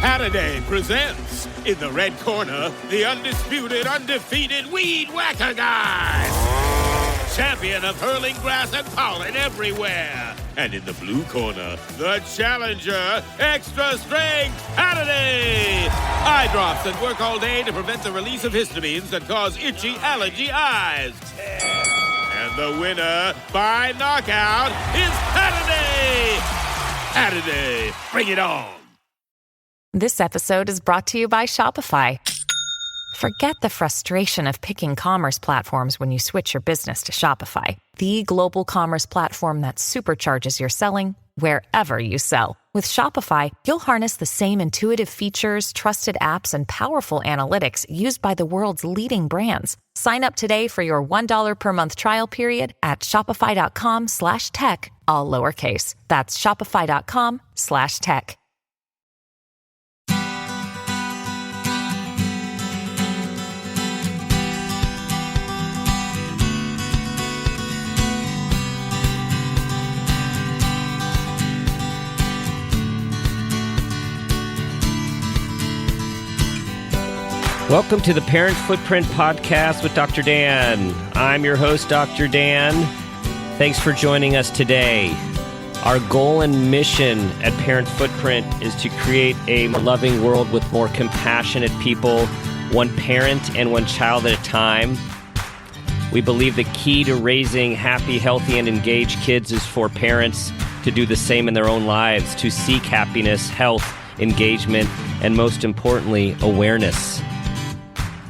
Holiday presents, in the red corner, the undisputed, undefeated Weed Whacker Guy. Champion of hurling grass and pollen everywhere. And in the blue corner, the challenger, extra strength Holiday. Eye drops that work all day to prevent the release of histamines that cause itchy allergy eyes. And the winner by knockout is Holiday. Holiday, bring it on. This episode is brought to you by Shopify. Forget the frustration of picking commerce platforms when you switch your business to Shopify, the global commerce platform that supercharges your selling wherever you sell. With Shopify, you'll harness the same intuitive features, trusted apps, and powerful analytics used by the world's leading brands. Sign up today for your $1 per month trial period at shopify.com/tech, all lowercase. That's shopify.com/tech. Welcome to the Parent Footprint Podcast with Dr. Dan. I'm your host, Dr. Dan. Thanks for joining us today. Our goal and mission at Parent Footprint is to create a loving world with more compassionate people, one parent and one child at a time. We believe the key to raising happy, healthy, and engaged kids is for parents to do the same in their own lives, to seek happiness, health, engagement, and most importantly, awareness.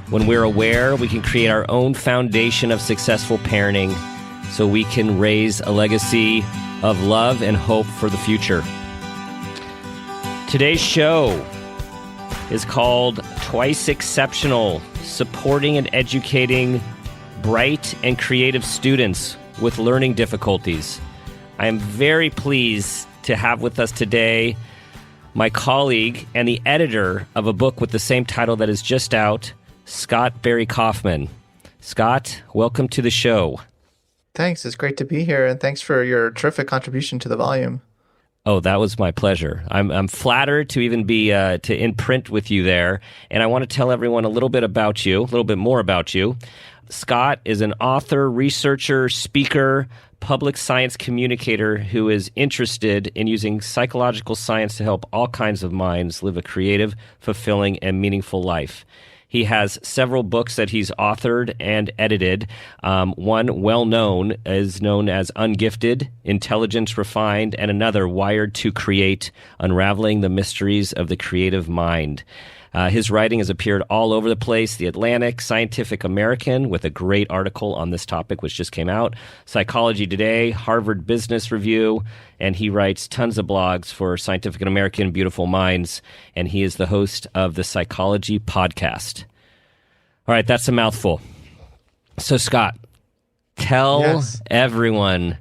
When we're aware, we can create our own foundation of successful parenting so we can raise a legacy of love and hope for the future. Today's show is called Twice Exceptional, Supporting and Educating Bright and Creative Students with Learning Difficulties. I am very pleased to have with us today my colleague and the editor of a book with the same title that is just out, Scott Barry Kaufman. Scott, welcome to the show. Thanks. It's great to be here, and thanks for your terrific contribution to the volume. Oh, that was my pleasure. I'm flattered to even be to in print with you there, and I want to tell everyone a little bit more about you. Scott is an author, researcher, speaker, public science communicator who is interested in using psychological science to help all kinds of minds live a creative, fulfilling, and meaningful life. He has several books that he's authored and edited. One well-known is known as Ungifted, Intelligence Refined, and another, Wired to Create, Unraveling the Mysteries of the Creative Mind. His writing has appeared all over the place. The Atlantic, Scientific American, with a great article on this topic, which just came out. Psychology Today, Harvard Business Review, and he writes tons of blogs for Scientific American, Beautiful Minds, and he is the host of the Psychology Podcast. All right, that's a mouthful. So, Scott, tell everyone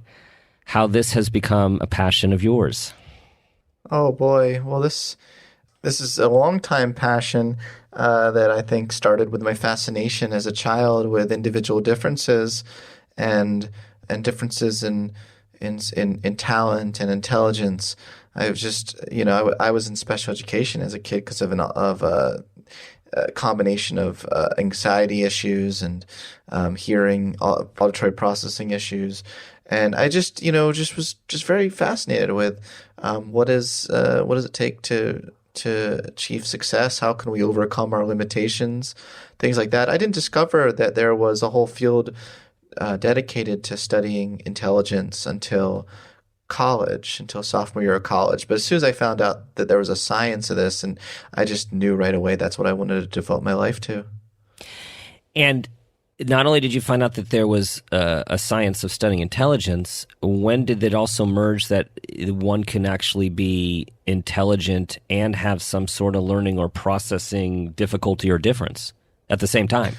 how this has become a passion of yours. Oh, boy. Well, This is a long-time passion that I think started with my fascination as a child with individual differences and differences in talent and intelligence. I was just, I was in special education as a kid because of a combination of anxiety issues and hearing, auditory processing issues. And I just was very fascinated with what does it take to achieve success? How can we overcome our limitations? Things like that. I didn't discover that there was a whole field dedicated to studying intelligence until college, until sophomore year of college. But as soon as I found out that there was a science of this, and I just knew right away that's what I wanted to devote my life to. And not only did you find out that there was a science of studying intelligence, when did it also merge that one can actually be intelligent and have some sort of learning or processing difficulty or difference at the same time?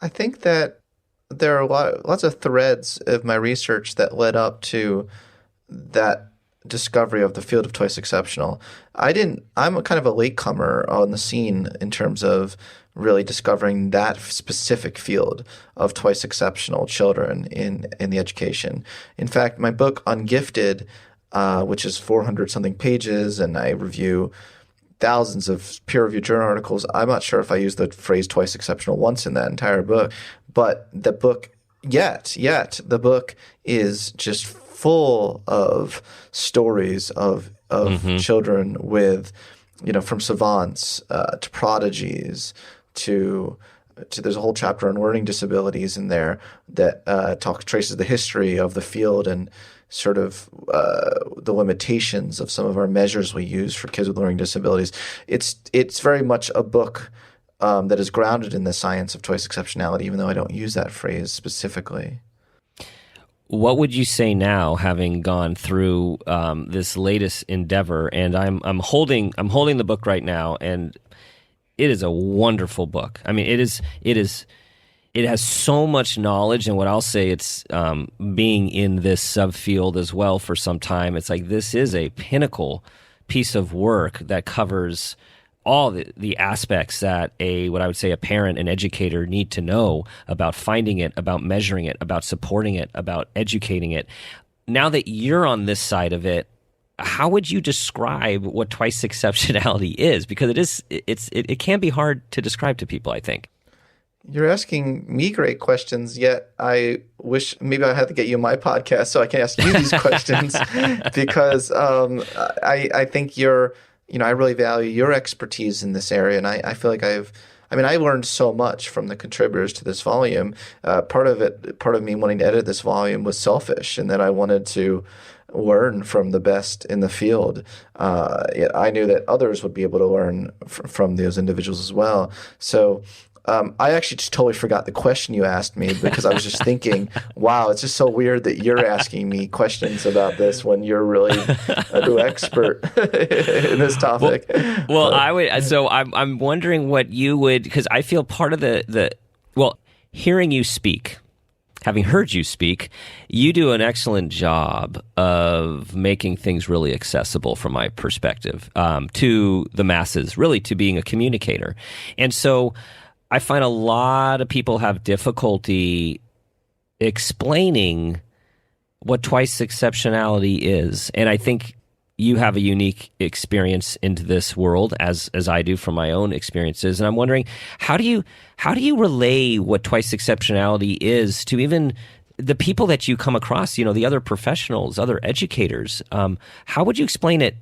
I think that there are lots of threads of my research that led up to that discovery of the field of twice exceptional. I'm a kind of a latecomer on the scene in terms of really discovering that specific field of twice exceptional children in the education. In fact, my book Ungifted, which is 400 something pages, and I review thousands of peer-reviewed journal articles. I'm not sure if I used the phrase twice exceptional once in that entire book, but the book the book is just full of stories of children with, from savants to prodigies to there's a whole chapter on learning disabilities in there that traces the history of the field and sort of the limitations of some of our measures we use for kids with learning disabilities. It's very much a book that is grounded in the science of twice exceptionality, even though I don't use that phrase specifically. What would you say now, having gone through this latest endeavor? And I'm holding the book right now, and it is a wonderful book. I mean, it has so much knowledge, and what I'll say, it's being in this subfield as well for some time. It's like this is a pinnacle piece of work that covers all the aspects that what I would say a parent and educator need to know about finding it, about measuring it, about supporting it, about educating it. Now that you're on this side of it, how would you describe what twice exceptionality is? Because it can be hard to describe to people, I think. You're asking me great questions, yet I wish maybe I had to get you on my podcast so I can ask you these questions because I think I really value your expertise in this area, and I feel like I learned so much from the contributors to this volume. Part of me wanting to edit this volume was selfish, and that I wanted to learn from the best in the field. I knew that others would be able to learn from those individuals as well. So I actually just totally forgot the question you asked me because I was just thinking, wow, it's just so weird that you're asking me questions about this when you're really a new expert in this topic. I'm wondering what you would, because I feel part of hearing you speak, having heard you speak, you do an excellent job of making things really accessible from my perspective to the masses, really to being a communicator. And so I find a lot of people have difficulty explaining what twice exceptionality is. And I think you have a unique experience into this world as I do from my own experiences. And I'm wondering, how do you relay what twice exceptionality is to even the people that you come across, the other professionals, other educators? How would you explain it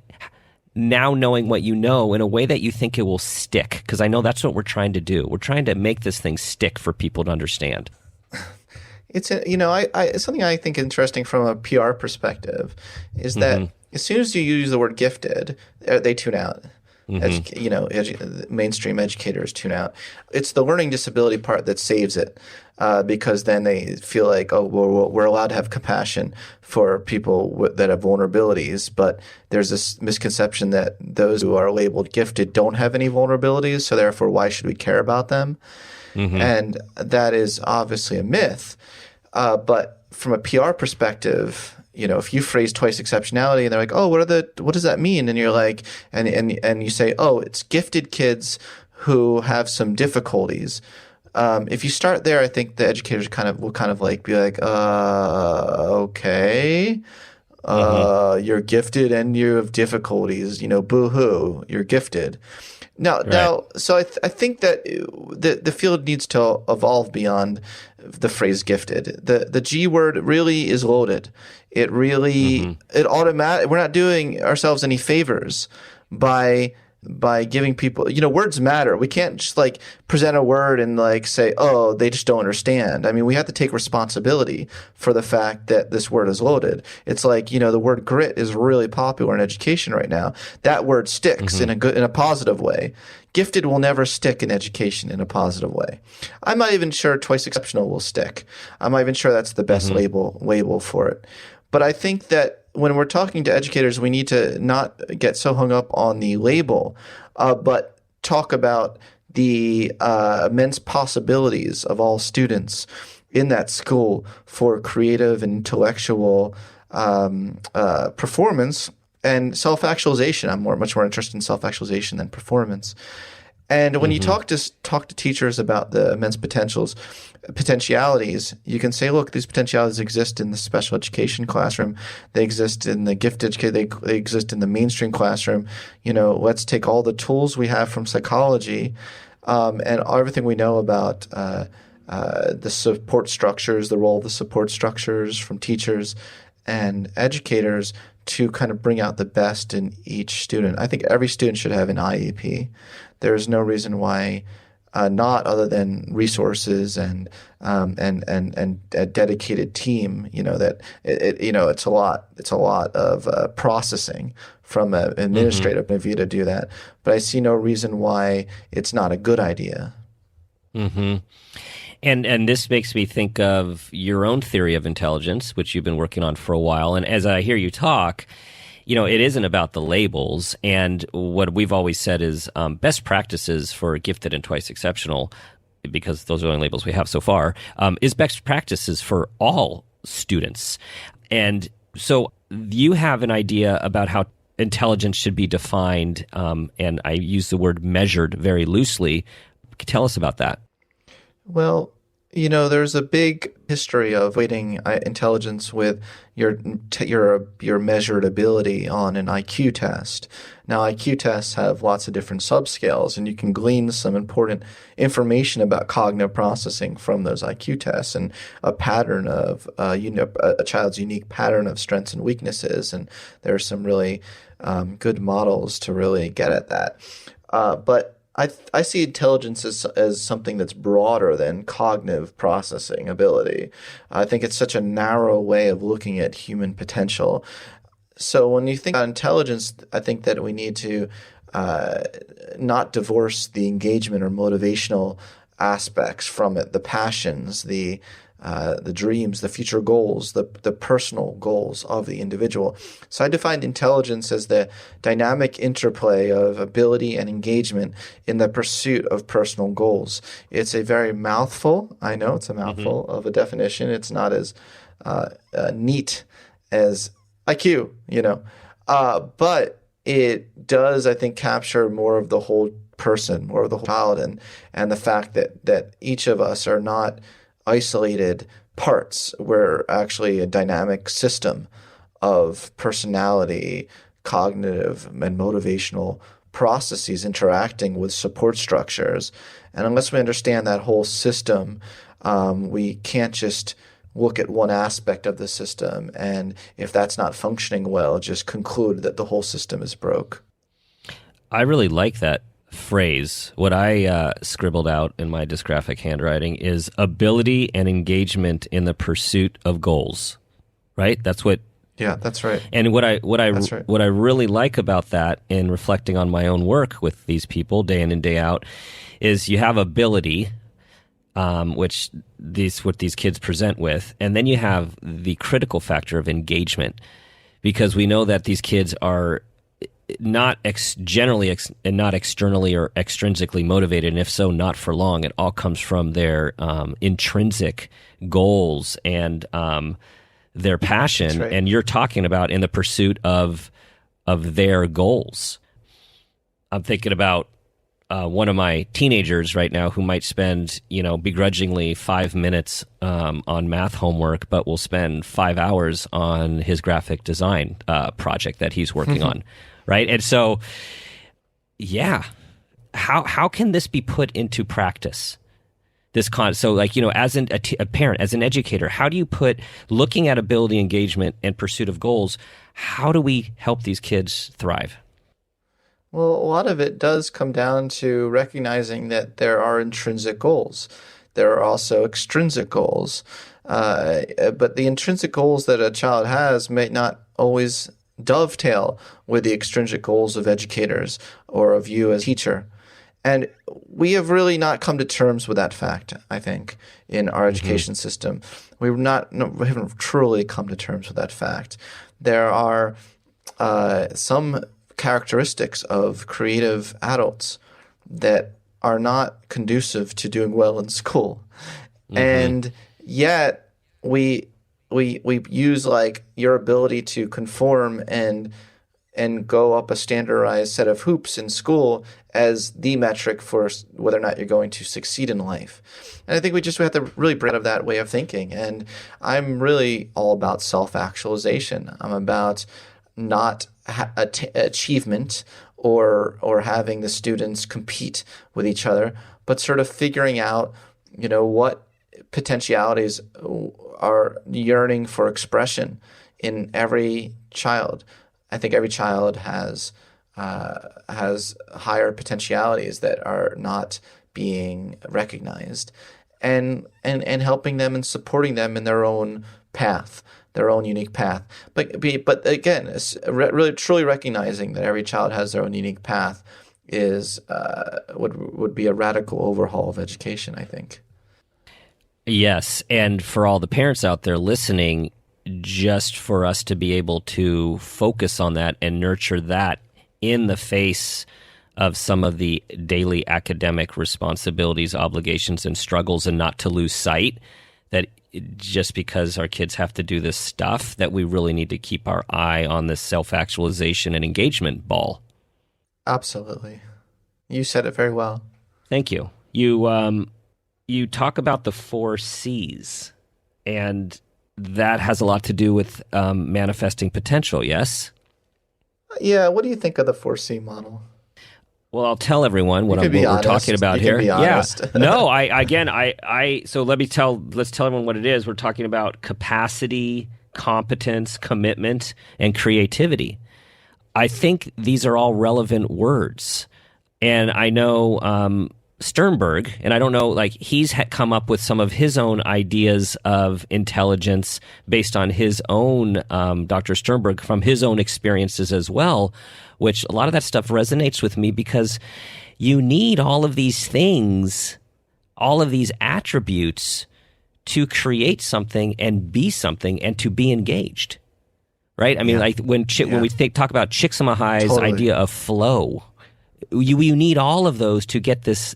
now, knowing what you know, in a way that you think it will stick? Because I know that's what we're trying to do. We're trying to make this thing stick for people to understand. It's something I think interesting from a PR perspective is that as soon as you use the word gifted, they tune out. Mainstream educators tune out. It's the learning disability part that saves it, because then they feel like, we're allowed to have compassion for people that have vulnerabilities, but there's this misconception that those who are labeled gifted don't have any vulnerabilities, so therefore why should we care about them? And that is obviously a myth. But from a PR perspective, if you phrase twice exceptionality and they're like, what does that mean? And you're like, and you say, it's gifted kids who have some difficulties. If you start there, I think the educators will be like, okay, you're gifted and you have difficulties, boo-hoo, you're gifted. So I think that the field needs to evolve beyond the phrase gifted. The G word really is loaded. It really we're not doing ourselves any favors by giving people, words matter. We can't just present a word and say, they just don't understand. I mean, we have to take responsibility for the fact that this word is loaded. It's the word grit is really popular in education right now. That word sticks in a positive way. Gifted will never stick in education in a positive way. I'm not even sure twice exceptional will stick. I'm not even sure that's the best label for it. But I think that when we're talking to educators, we need to not get so hung up on the label, but talk about the immense possibilities of all students in that school for creative and intellectual performance and self-actualization. I'm much more interested in self-actualization than performance. And when you talk to teachers about the immense potentialities, you can say, look, these potentialities exist in the special education classroom. They exist in the gifted education. They exist in the mainstream classroom. Let's take all the tools we have from psychology and everything we know about the support structures, the role of the support structures from teachers and educators to kind of bring out the best in each student. I think every student should have an IEP. There's no reason why not, other than resources and a dedicated team. That it's a lot. It's a lot of processing from an administrative point of view to do that. But I see no reason why it's not a good idea. Mm-hmm. And this makes me think of your own theory of intelligence, which you've been working on for a while. And as I hear you talk, it isn't about the labels. And what we've always said is best practices for gifted and twice exceptional, because those are the only labels we have so far, is best practices for all students. And so you have an idea about how intelligence should be defined, and I use the word measured very loosely. Tell us about that. Well, there's a big history of weighting intelligence with your measured ability on an IQ test. Now, IQ tests have lots of different subscales, and you can glean some important information about cognitive processing from those IQ tests and a pattern of a child's unique pattern of strengths and weaknesses. And there are some really good models to really get at that. But I see intelligence as something that's broader than cognitive processing ability. I think it's such a narrow way of looking at human potential. So when you think about intelligence, I think that we need to not divorce the engagement or motivational aspects from it, the passions, the dreams, the future goals, the personal goals of the individual. So I defined intelligence as the dynamic interplay of ability and engagement in the pursuit of personal goals. It's a very mouthful. I know it's a mouthful of a definition. It's not as neat as IQ, but it does, I think, capture more of the whole person, more of the whole child, and the fact that each of us are not isolated parts. We're actually a dynamic system of personality, cognitive, and motivational processes interacting with support structures. And unless we understand that whole system, we can't just look at one aspect of the system, and if that's not functioning well, just conclude that the whole system is broke. I really like that phrase. What I scribbled out in my dysgraphic handwriting is ability and engagement in the pursuit of goals. Right? That's what. Yeah, that's right. And what I right. what I really like about that, in reflecting on my own work with these people day in and day out, is you have ability, which what these kids present with, and then you have the critical factor of engagement, because we know that these kids are not generally and not externally or extrinsically motivated, and if so, not for long. It all comes from their intrinsic goals and their passion. That's right. And you're talking about in the pursuit of their goals. I'm thinking about one of my teenagers right now who might spend, begrudgingly 5 minutes on math homework, but will spend 5 hours on his graphic design project that he's working on. Right. And so, how can this be put into practice? So as a parent, as an educator, how do you put looking at ability, engagement, and pursuit of goals? How do we help these kids thrive? Well, a lot of it does come down to recognizing that there are intrinsic goals. There are also extrinsic goals. But the intrinsic goals that a child has may not always dovetail with the extrinsic goals of educators or of you as a teacher. And we have really not come to terms with that fact, I think, in our education system. We haven't truly come to terms with that fact. There are some characteristics of creative adults that are not conducive to doing well in school. And yet we use like your ability to conform and and go up a standardized set of hoops in school as the metric for whether or not you're going to succeed in life. And I think we have to really break out of that way of thinking. And I'm really all about self-actualization. I'm about not achievement or having the students compete with each other, but sort of figuring out, what potentialities are yearning for expression in every child. I think every child has higher potentialities that are not being recognized, and helping them and supporting them in their own path, their own unique path. But again, it's really truly recognizing that every child has their own unique path is would be a radical overhaul of education, I think. Yes, and for all the parents out there listening, just for us to be able to focus on that and nurture that in the face of some of the daily academic responsibilities, obligations, and struggles, and not to lose sight that just because our kids have to do this stuff, that we really need to keep our eye on this self-actualization and engagement ball. Absolutely. You said it very well. Thank you. You talk about the 4 C's, and that has a lot to do with manifesting potential, yes? Yeah, what do you think of the 4C model? Well, I'll tell everyone what we're talking about here. Yeah. No, so let's tell everyone what it is. We're talking about capacity, competence, commitment, and creativity. I think these are all relevant words. And I know Sternberg, and I don't know, he's come up with some of his own ideas of intelligence based on his own, Dr. Sternberg, from his own experiences as well, which a lot of that stuff resonates with me because you need all of these things, all of these attributes to create something and be something and to be engaged, right? I mean, when we talk about Csikszentmihalyi's idea of flow, you need all of those to get this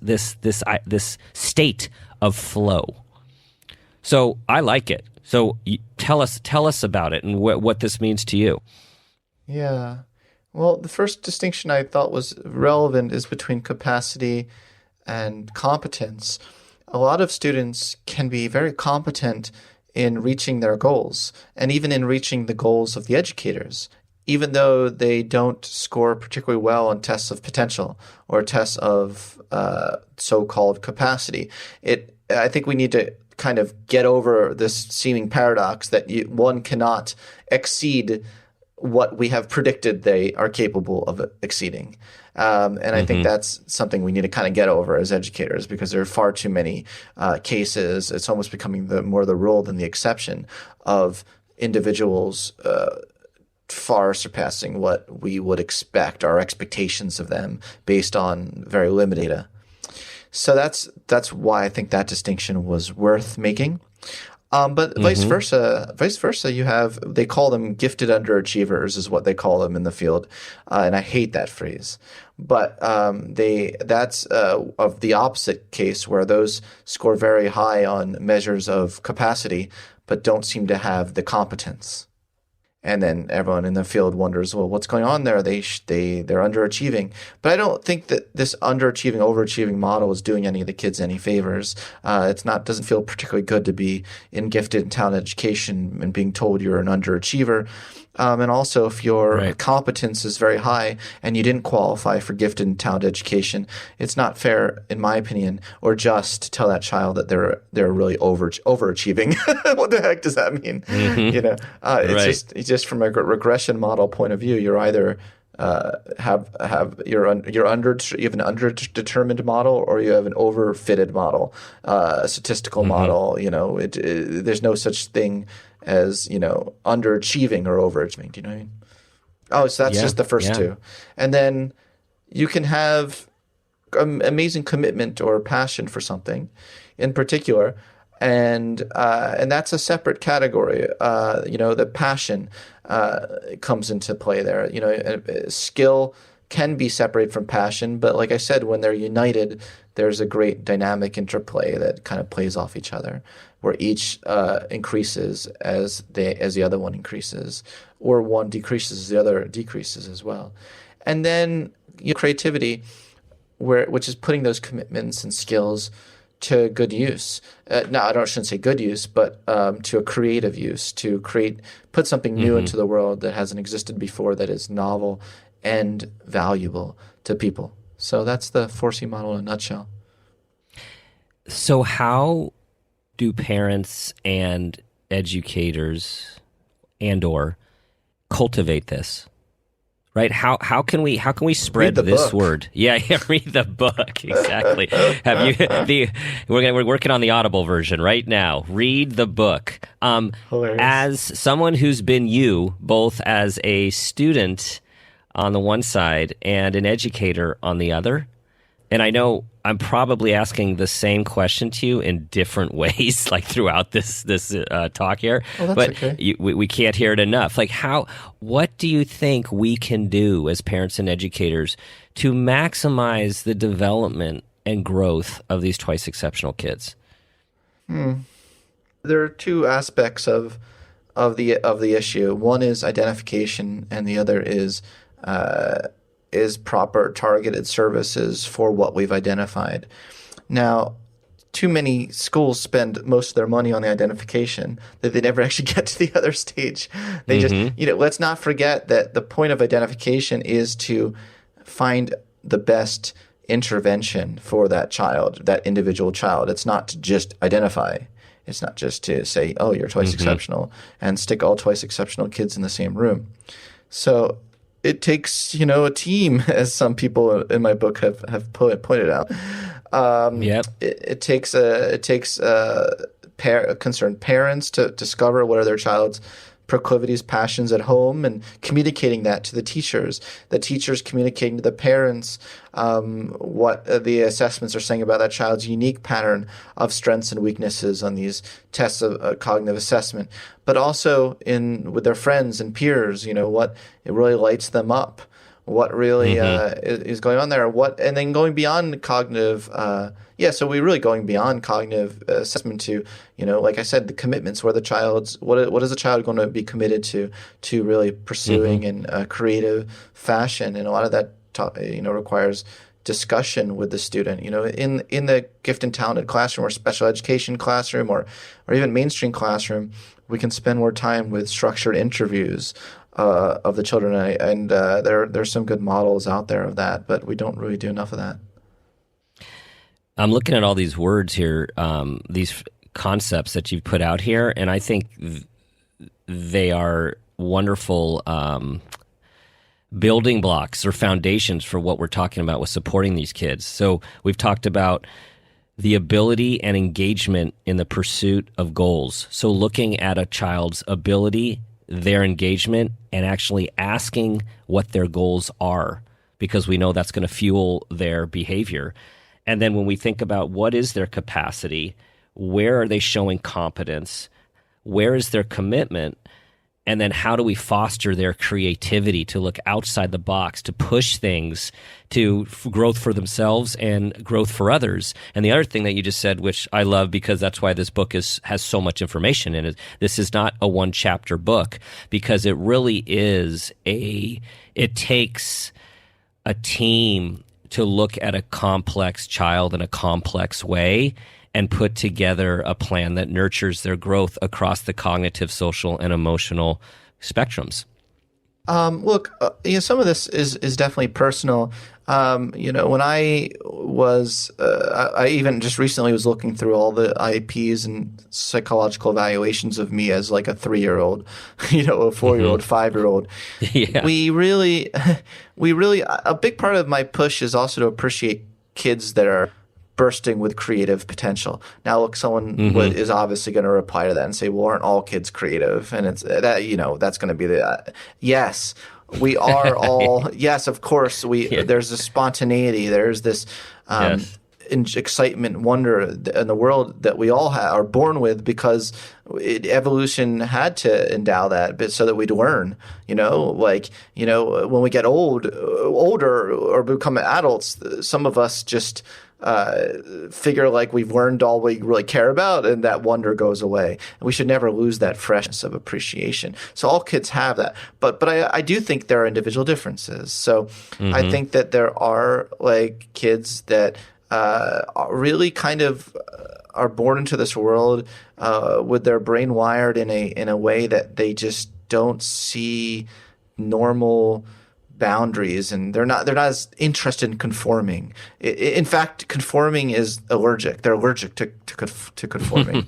state of flow. So I like it. So tell us about it and what this means to you. Yeah. Well, the first distinction I thought was relevant is between capacity and competence. A lot of students can be very competent in reaching their goals and even in reaching the goals of the educators, even though they don't score particularly well on tests of potential or tests of so-called capacity. I think we need to kind of get over this seeming paradox that one cannot exceed what we have predicted they are capable of exceeding. And I think that's something we need to kind of get over as educators because there are far too many cases. It's almost becoming more the rule than the exception of individuals far surpassing what we would expect, our expectations of them based on very limited data. So that's why I think that distinction was worth making. But vice versa, they call them gifted underachievers is what they call them in the field. And I hate that phrase. But that's of the opposite case where those score very high on measures of capacity, but don't seem to have the competence. And then everyone in the field wonders, well, what's going on there? They're underachieving. But I don't think that this underachieving, overachieving model is doing any of the kids any favors. Doesn't feel particularly good to be in gifted and talented education and being told you're an underachiever. And also, if your competence is very high and you didn't qualify for gifted and talented education, it's not fair, in my opinion, or just to tell that child that they're really overachieving. What the heck does that mean? It's just from a regression model point of view. You're either you have an underdetermined model or you have an overfitted model, a statistical model. There's no such thing as underachieving or overachieving. Do you know what I mean? Oh, so that's just the first two, and then you can have amazing commitment or passion for something, in particular, and that's a separate category. The passion comes into play there. Skill, can be separated from passion. But like I said, when they're united, there's a great dynamic interplay that kind of plays off each other, where each increases as the other one increases, or one decreases, the other decreases as well. And then creativity, which is putting those commitments and skills to good use. Shouldn't say good use, but to a creative use, to put something new into the world that hasn't existed before, that is novel and valuable to people. So that's the 4C model in a nutshell. So how do parents and educators or cultivate this? Right? How can we spread this word? Yeah, read the book. Exactly. We're working on the Audible version right now. Read the book. As someone who's been both as a student on the one side and an educator on the other, and I know I'm probably asking the same question to you in different ways, like throughout this talk here. Oh, but okay. We can't hear it enough. Like, what do you think we can do as parents and educators to maximize the development and growth of these twice exceptional kids? There are two aspects of the issue. One is identification, and the other is proper targeted services for what we've identified. Now, too many schools spend most of their money on the identification that they never actually get to the other stage. They just, let's not forget that the point of identification is to find the best intervention for that child, that individual child. It's not to just identify. It's not just to say, oh, you're twice exceptional, and stick all twice exceptional kids in the same room. So it takes, a team, as some people in my book have pointed out. It takes concerned parents to discover what are their child's proclivities, passions at home, and communicating that to the teachers communicating to the parents what the assessments are saying about that child's unique pattern of strengths and weaknesses on these tests of cognitive assessment, but also with their friends and peers, what it really lights them up, what really is going on there, and then going beyond cognitive. So we're really going beyond cognitive assessment to, like I said, the commitments, where the child's what is the child going to be committed to really pursuing in a creative fashion, and a lot of that requires discussion with the student. In the gifted and talented classroom, or special education classroom, or even mainstream classroom, we can spend more time with structured interviews of the children, and there's some good models out there of that, but we don't really do enough of that. I'm looking at all these words here, these concepts that you've put out here, and I think they are wonderful building blocks or foundations for what we're talking about with supporting these kids. So we've talked about the ability and engagement in the pursuit of goals. So looking at a child's ability, their engagement, and actually asking what their goals are, because we know that's going to fuel their behavior. And then when we think about what is their capacity, where are they showing competence, where is their commitment, and then how do we foster their creativity to look outside the box, to push things to growth for themselves and growth for others. And the other thing that you just said, which I love because that's why this book has so much information in it, this is not a one-chapter book, because it really is it takes a team to look at a complex child in a complex way and put together a plan that nurtures their growth across the cognitive, social, and emotional spectrums. Look, some of this is definitely personal. When I was, I even just recently was looking through all the IEPs and psychological evaluations of me as like a 3-year-old, a 4-year-old, 5-year-old. Yeah. We really, a big part of my push is also to appreciate kids that are bursting with creative potential. Now, look, someone is obviously going to reply to that and say, "Well, aren't all kids creative?" And it's that, that's going to be the yes. We are all yes, of course. There's this spontaneity. There's this excitement, wonder in the world that we all are born with, because evolution had to endow that bit so that we'd learn. When we get older or become adults, some of us just figure like we've learned all we really care about, and that wonder goes away. And we should never lose that freshness of appreciation. So all kids have that, but I do think there are individual differences. So I think that there are like kids that are really kind of are born into this world with their brain wired in a way that they just don't see normal boundaries, and they're not as interested in conforming. In fact, conforming is allergic. They're allergic to conforming.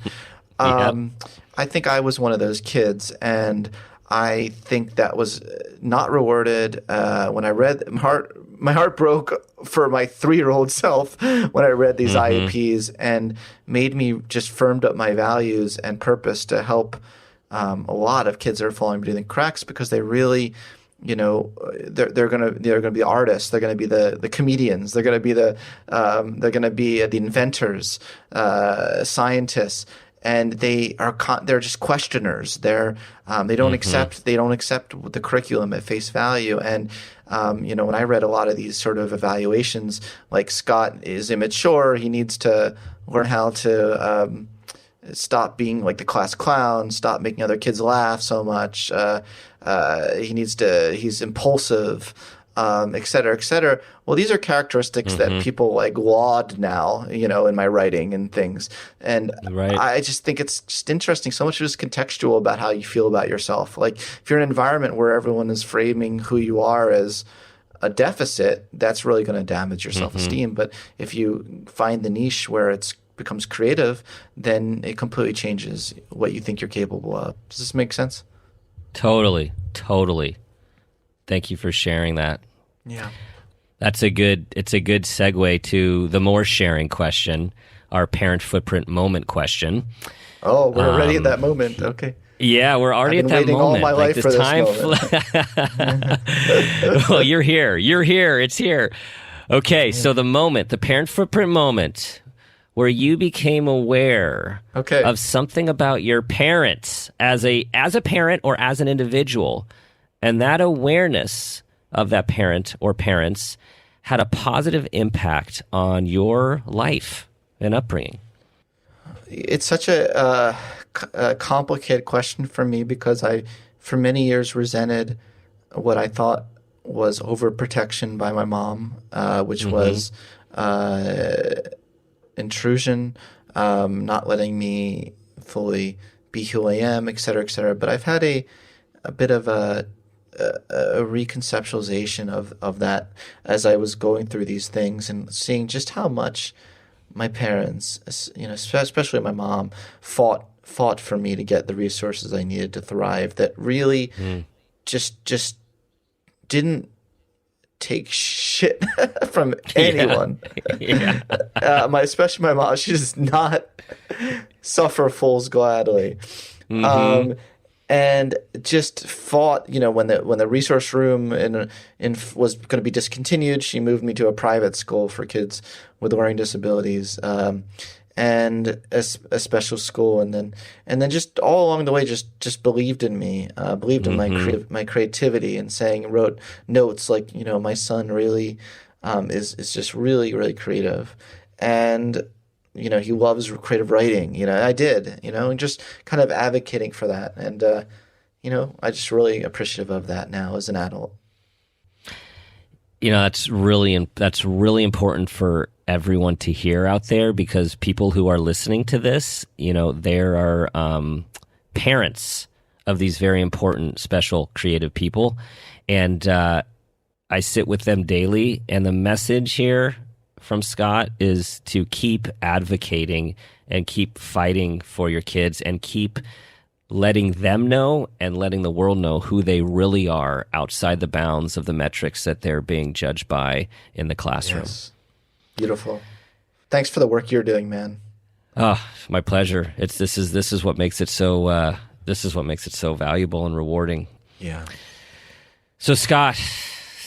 I think I was one of those kids, and I think that was not rewarded. When I read, my heart broke for my 3-year-old self when I read these IEPs, and made me just firmed up my values and purpose to help a lot of kids that are falling between the cracks, because they really, they're gonna be artists. They're gonna be the comedians. They're gonna be the inventors, scientists. And they're just questioners. They don't accept the curriculum at face value. And when I read a lot of these sort of evaluations, like Scott is immature, he needs to learn how to stop being like the class clown, stop making other kids laugh so much. He's impulsive. Et cetera, et cetera. Well, these are characteristics that people like laud now, in my writing and things. And I just think it's just interesting. So much of it is contextual about how you feel about yourself. Like if you're in an environment where everyone is framing who you are as a deficit, that's really going to damage your self-esteem. But if you find the niche where it becomes creative, then it completely changes what you think you're capable of. Does this make sense? Totally. Thank you for sharing that. Yeah. It's a good segue to the more sharing question, our parent footprint moment question. Oh, we're already at that moment. Okay. Yeah, we're already at that moment. All my life for this moment. Well, you're here. It's here. Okay, so the parent footprint moment where you became aware of something about your parents as a parent or as an individual. And that awareness of that parent or parents had a positive impact on your life and upbringing. It's such a complicated question for me, because I, for many years, resented what I thought was overprotection by my mom, which was intrusion, not letting me fully be who I am, et cetera, et cetera. But I've had a bit of a reconceptualization of that as I was going through these things, and seeing just how much my parents, especially my mom, fought for me to get the resources I needed to thrive, that really just didn't take shit from anyone. Especially my mom. She does not suffer fools gladly. And just fought, when the resource room was going to be discontinued, she moved me to a private school for kids with learning disabilities, and a special school, and then just all along the way, just believed in me, believed in my creativity, and wrote notes like, my son really is just really, really creative, and he loves creative writing. I did, and just kind of advocating for that. And, I just really appreciative of that now as an adult. That's really important for everyone to hear out there, because people who are listening to this, there are parents of these very important, special, creative people. And I sit with them daily. And the message here from Scott is to keep advocating and keep fighting for your kids, and keep letting them know and letting the world know who they really are outside the bounds of the metrics that they're being judged by in the classroom. Yes. Beautiful. Thanks for the work you're doing, man. Oh, my pleasure. This is what makes it so valuable and rewarding. Yeah. So Scott,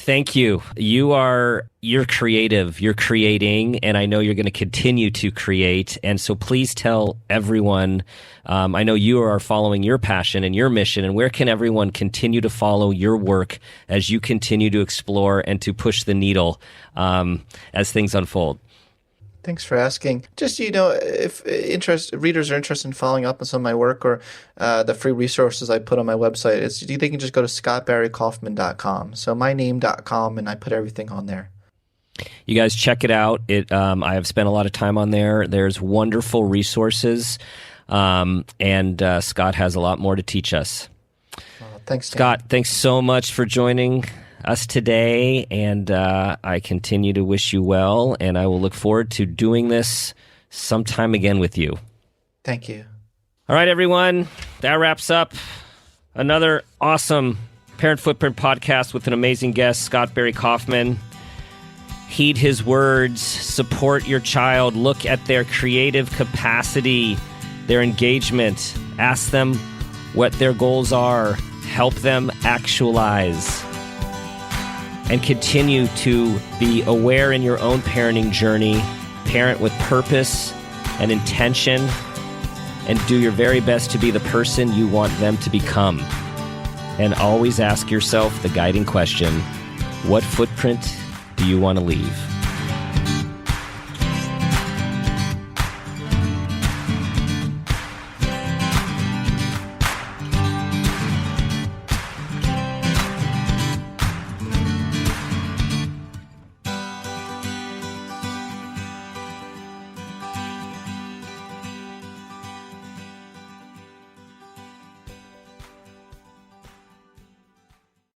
Thank you. You're creative, you're creating, and I know you're going to continue to create. And so please tell everyone, I know you are following your passion and your mission, and where can everyone continue to follow your work as you continue to explore and to push the needle as things unfold? Thanks for asking. Just, if readers are interested in following up on some of my work or the free resources I put on my website, they can just go to scottbarrykaufman.com. So myname.com, and I put everything on there. You guys check it out. I have spent a lot of time on there. There's wonderful resources, and Scott has a lot more to teach us. Thanks, Dan. Scott, thanks so much for joining us today, and I continue to wish you well, and I will look forward to doing this sometime again with you. Thank you. All right, everyone, that wraps up another awesome Parent Footprint podcast with an amazing guest, Scott Barry Kaufman. Heed his words, support your child, look at their creative capacity, their engagement, ask them what their goals are, help them actualize, and continue to be aware in your own parenting journey. Parent with purpose and intention, and do your very best to be the person you want them to become. And always ask yourself the guiding question, what footprint do you want to leave?